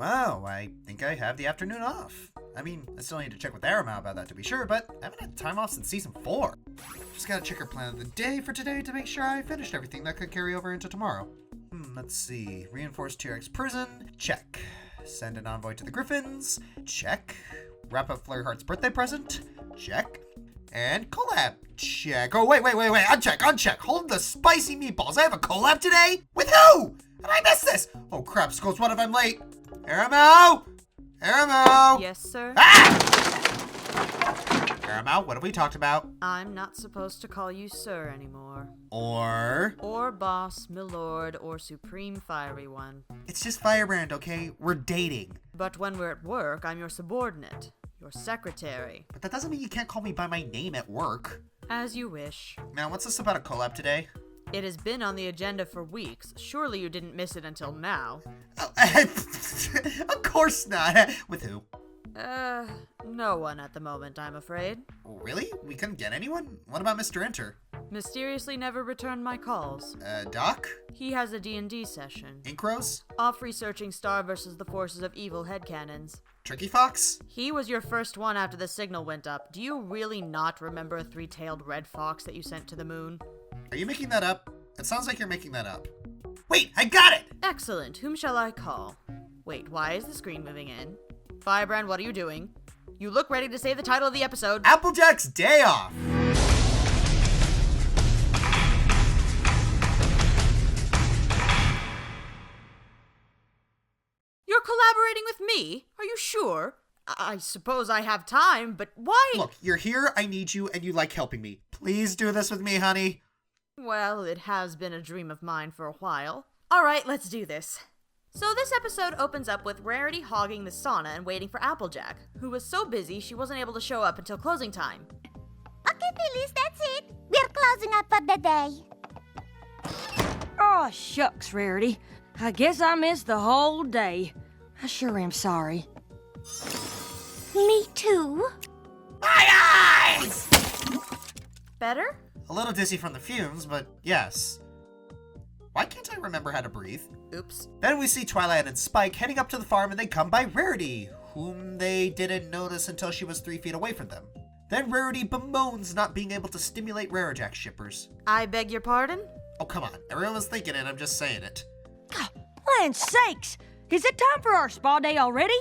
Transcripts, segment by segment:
Wow, I think I have the afternoon off. I mean, I still need to check with Aramau about that to be sure, but I haven't had time off since season 4. Just gotta check our plan of the day for today to make sure I finished everything that could carry over into tomorrow. Let's see. Reinforce T-Rex prison. Check. Send an envoy to the Griffins. Check. Wrap up Flare-Heart's birthday present. Check. And collab. Check. Oh, wait. Uncheck. Hold the spicy meatballs. I have a collab today? With who? Did I miss this? Oh, crap. Skulls, what if I'm late? Aramau? Yes, sir? Aramau, what have we talked about? I'm not supposed to call you sir anymore. Or boss, milord, or supreme fiery one. It's just Firebrand, okay? We're dating. But when we're at work, I'm your subordinate. Your secretary. But that doesn't mean you can't call me by my name at work. As you wish. Now, what's this about a collab today? It has been on the agenda for weeks. Surely you didn't miss it until now. Oh, of course not. With who? No one at the moment, I'm afraid. Really? We couldn't get anyone? What about Mr. Enter? Mysteriously never returned my calls. Doc? He has a D&D session. Inkros? Off researching Star versus the forces of evil headcanons. Tricky Fox? He was your first one after the signal went up. Do you really not remember a 3-tailed red fox that you sent to the moon? Are you making that up? It sounds like you're making that up. Wait, I got it! Excellent. Whom shall I call? Wait, why is the screen moving in? Firebrand, what are you doing? You look ready to say the title of the episode. Applejack's Day Off! You're collaborating with me? Are you sure? I suppose I have time, but why? Look, you're here, I need you, and you like helping me. Please do this with me, honey. Well, it has been a dream of mine for a while. Alright, let's do this. So this episode opens up with Rarity hogging the sauna and waiting for Applejack, who was so busy she wasn't able to show up until closing time. Okay, Phyllis, that's it. We're closing up for the day. Oh, shucks, Rarity. I guess I missed the whole day. I sure am sorry. Me too. My eyes! Better? A little dizzy from the fumes, but yes. Why can't I remember how to breathe? Oops. Then we see Twilight and Spike heading up to the farm and they come by Rarity, whom they didn't notice until she was 3 feet away from them. Then Rarity bemoans not being able to stimulate Rarajack shippers. I beg your pardon? Oh, come on. Everyone was thinking it, I'm just saying it. Land sakes! Is it time for our spa day already?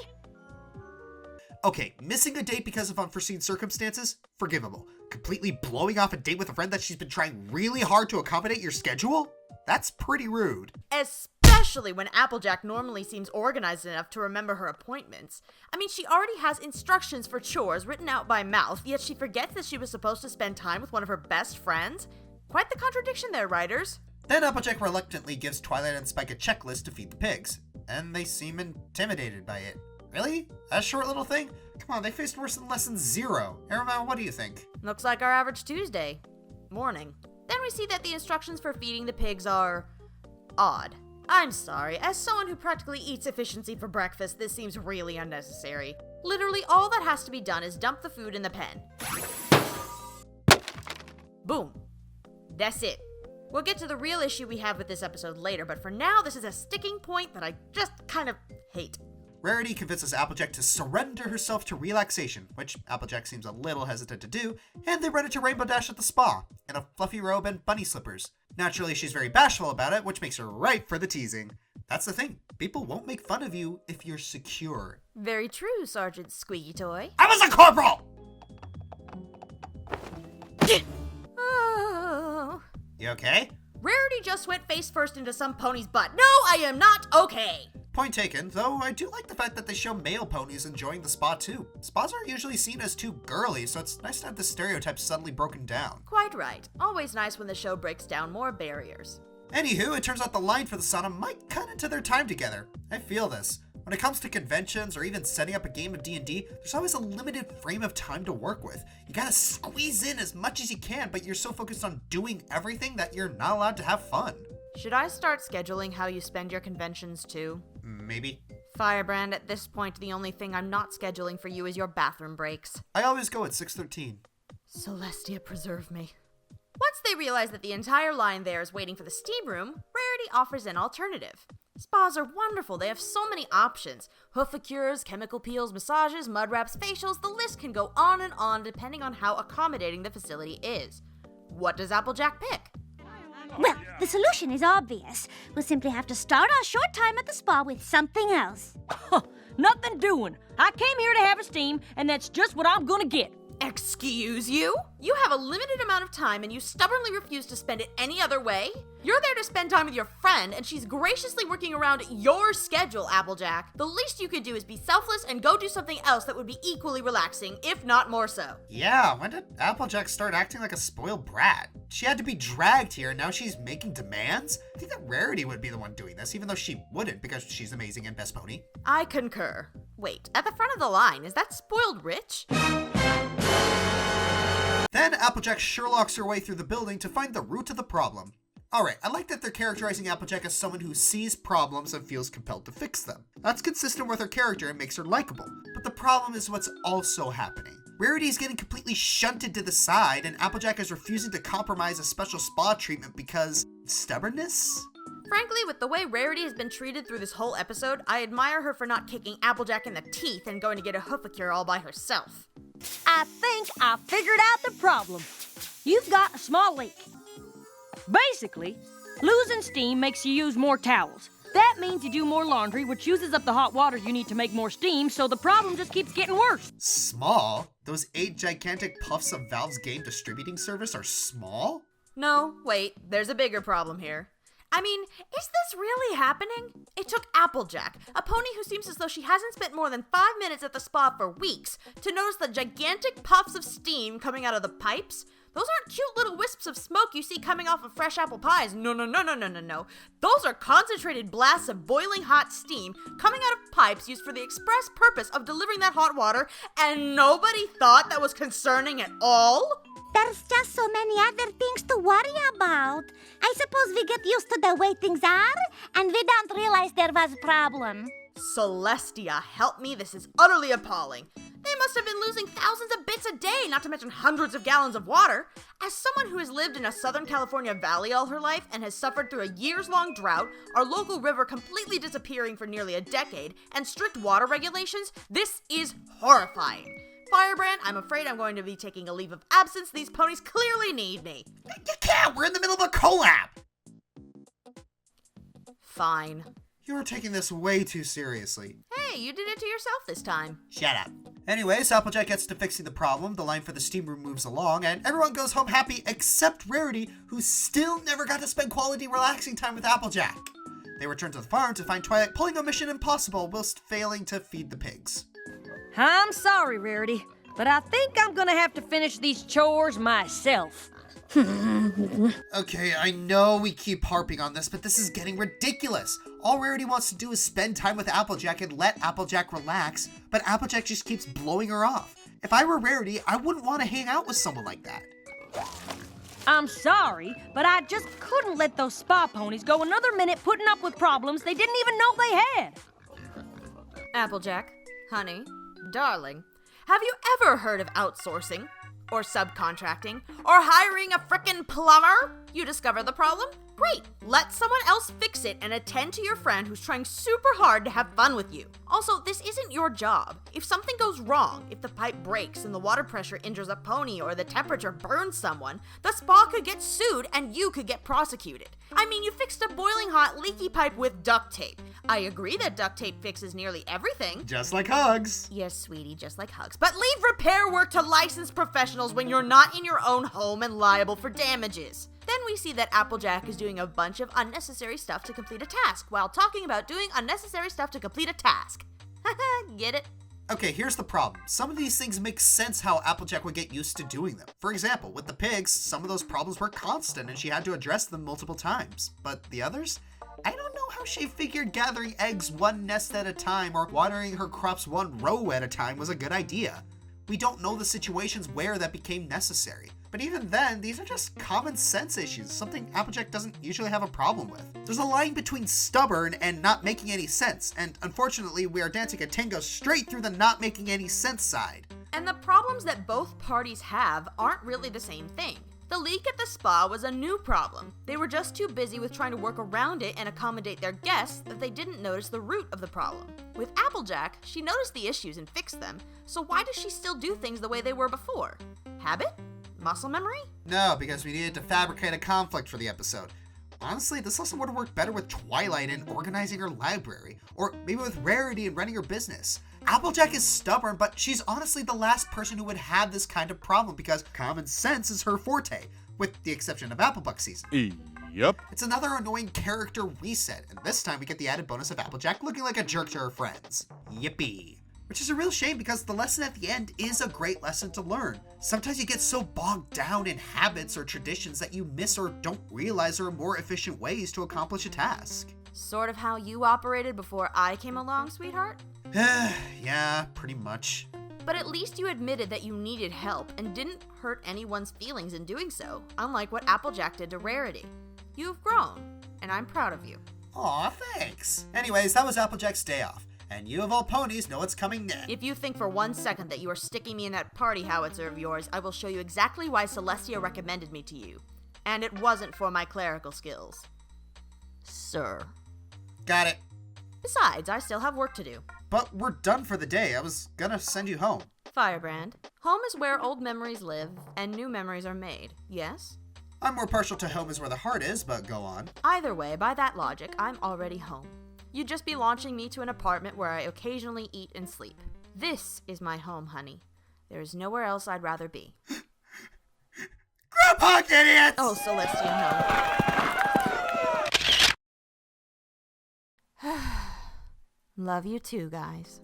Okay, missing a date because of unforeseen circumstances? Forgivable. Completely blowing off a date with a friend that she's been trying really hard to accommodate your schedule? That's pretty rude. Especially when Applejack normally seems organized enough to remember her appointments. I mean, she already has instructions for chores written out by mouth, yet she forgets that she was supposed to spend time with one of her best friends? Quite the contradiction there, writers. Then Applejack reluctantly gives Twilight and Spike a checklist to feed the pigs, and they seem intimidated by it. Really? A short little thing? Come on, they faced worse than lesson 0. Aramau, what do you think? Looks like our average Tuesday morning. Then we see that the instructions for feeding the pigs are odd. I'm sorry, as someone who practically eats efficiency for breakfast, this seems really unnecessary. Literally, all that has to be done is dump the food in the pen. Boom. That's it. We'll get to the real issue we have with this episode later, but for now, this is a sticking point that I just kind of hate. Rarity convinces Applejack to surrender herself to relaxation, which Applejack seems a little hesitant to do, and they run into Rainbow Dash at the spa, in a fluffy robe and bunny slippers. Naturally, she's very bashful about it, which makes her ripe for the teasing. That's the thing. People won't make fun of you if you're secure. Very true, Sergeant Squeaky Toy. I was a corporal! Oh. You okay? Rarity just went face first into some pony's butt. No, I am not okay! Point taken, though I do like the fact that they show male ponies enjoying the spa too. Spas aren't usually seen as too girly, so it's nice to have the stereotype suddenly broken down. Quite right. Always nice when the show breaks down more barriers. Anywho, it turns out the line for the sauna might cut into their time together. I feel this. When it comes to conventions or even setting up a game of D&D, there's always a limited frame of time to work with. You gotta squeeze in as much as you can, but you're so focused on doing everything that you're not allowed to have fun. Should I start scheduling how you spend your conventions too? Maybe. Firebrand, at this point, the only thing I'm not scheduling for you is your bathroom breaks. I always go at 6:13. Celestia, preserve me. Once they realize that the entire line there is waiting for the steam room, Rarity offers an alternative. Spas are wonderful. They have so many options. Hoofacures, chemical peels, massages, mud wraps, facials, the list can go on and on depending on how accommodating the facility is. What does Applejack pick? Well, the solution is obvious. We'll simply have to start our short time at the spa with something else. Nothing doing. I came here to have a steam, and that's just what I'm gonna get. Excuse you? You have a limited amount of time and you stubbornly refuse to spend it any other way? You're there to spend time with your friend and she's graciously working around your schedule, Applejack. The least you could do is be selfless and go do something else that would be equally relaxing, if not more so. Yeah, when did Applejack start acting like a spoiled brat? She had to be dragged here and now she's making demands? I think that Rarity would be the one doing this, even though she wouldn't because she's amazing and best pony. I concur. Wait, at the front of the line, is that spoiled rich? Then Applejack Sherlocks her way through the building to find the root of the problem. Alright, I like that they're characterizing Applejack as someone who sees problems and feels compelled to fix them. That's consistent with her character and makes her likable. But the problem is what's also happening. Rarity is getting completely shunted to the side, and Applejack is refusing to compromise a special spa treatment because stubbornness? Frankly, with the way Rarity has been treated through this whole episode, I admire her for not kicking Applejack in the teeth and going to get a hoofacure all by herself. I think I figured out the problem. You've got a small leak. Basically, losing steam makes you use more towels. That means you do more laundry, which uses up the hot water you need to make more steam, so the problem just keeps getting worse. Small? Those 8 gigantic puffs of Valve's game distributing service are small? No, wait, there's a bigger problem here. I mean, is this really happening? It took Applejack, a pony who seems as though she hasn't spent more than 5 minutes at the spa for weeks, to notice the gigantic puffs of steam coming out of the pipes. Those aren't cute little wisps of smoke you see coming off of fresh apple pies. No. Those are concentrated blasts of boiling hot steam coming out of pipes used for the express purpose of delivering that hot water, and nobody thought that was concerning at all? There's just so many other things to worry about. I suppose we get used to the way things are, and we don't realize there was a problem. Celestia, help me, this is utterly appalling. They must have been losing thousands of bits a day, not to mention hundreds of gallons of water. As someone who has lived in a Southern California valley all her life and has suffered through a years-long drought, our local river completely disappearing for nearly a decade, and strict water regulations, this is horrifying. Firebrand, I'm afraid I'm going to be taking a leave of absence. These ponies clearly need me. You can't! We're in the middle of a collab! Fine. You're taking this way too seriously. Hey, you did it to yourself this time. Shut up. Anyways, Applejack gets to fixing the problem, the line for the steam room moves along, and everyone goes home happy except Rarity, who still never got to spend quality relaxing time with Applejack. They return to the farm to find Twilight pulling a mission impossible whilst failing to feed the pigs. I'm sorry, Rarity, but I think I'm gonna have to finish these chores myself. Okay, I know we keep harping on this, but this is getting ridiculous. All Rarity wants to do is spend time with Applejack and let Applejack relax, but Applejack just keeps blowing her off. If I were Rarity, I wouldn't want to hang out with someone like that. I'm sorry, but I just couldn't let those spa ponies go another minute putting up with problems they didn't even know they had. Applejack, honey, darling, have you ever heard of outsourcing? Or subcontracting? Or hiring a frickin' plumber? You discover the problem? Great! Let someone else fix it and attend to your friend who's trying super hard to have fun with you. Also, this isn't your job. If something goes wrong, if the pipe breaks and the water pressure injures a pony or the temperature burns someone, the spa could get sued and you could get prosecuted. I mean, you fixed a boiling hot leaky pipe with duct tape. I agree that duct tape fixes nearly everything. Just like hugs. Yes, sweetie, just like hugs. But leave repair work to licensed professionals when you're not in your own home and liable for damages. Then we see that Applejack is doing a bunch of unnecessary stuff to complete a task while talking about doing unnecessary stuff to complete a task. Get it? Okay, here's the problem. Some of these things make sense how Applejack would get used to doing them. For example, with the pigs, some of those problems were constant and she had to address them multiple times. But the others? I don't know how she figured gathering eggs one nest at a time or watering her crops one row at a time was a good idea. We don't know the situations where that became necessary. But even then, these are just common sense issues, something Applejack doesn't usually have a problem with. There's a line between stubborn and not making any sense, and unfortunately we are dancing a tango straight through the not making any sense side. And the problems that both parties have aren't really the same thing. The leak at the spa was a new problem. They were just too busy with trying to work around it and accommodate their guests that they didn't notice the root of the problem. With Applejack, she noticed the issues and fixed them, so why does she still do things the way they were before? Habit? Muscle memory? No, because we needed to fabricate a conflict for the episode. Honestly, this lesson would have worked better with Twilight and organizing her library, or maybe with Rarity and running her business. Applejack is stubborn, but she's honestly the last person who would have this kind of problem because common sense is her forte, with the exception of Applebuck season. Yep. It's another annoying character reset, and this time we get the added bonus of Applejack looking like a jerk to her friends. Yippee. Which is a real shame because the lesson at the end is a great lesson to learn. Sometimes you get so bogged down in habits or traditions that you miss or don't realize there are more efficient ways to accomplish a task. Sort of how you operated before I came along, sweetheart? Yeah, pretty much. But at least you admitted that you needed help and didn't hurt anyone's feelings in doing so, unlike what Applejack did to Rarity. You've grown, and I'm proud of you. Aw, thanks. Anyways, that was Applejack's day off. And you of all ponies know what's coming next. If you think for 1 second that you are sticking me in that party howitzer of yours, I will show you exactly why Celestia recommended me to you. And it wasn't for my clerical skills. Sir. Got it. Besides, I still have work to do. But we're done for the day. I was gonna send you home. Firebrand, home is where old memories live and new memories are made, yes? I'm more partial to home is where the heart is, but go on. Either way, by that logic, I'm already home. You'd just be launching me to an apartment where I occasionally eat and sleep. This is my home, honey. There is nowhere else I'd rather be. Grandpa, idiots! Oh, Celestia, no. Love you too, guys.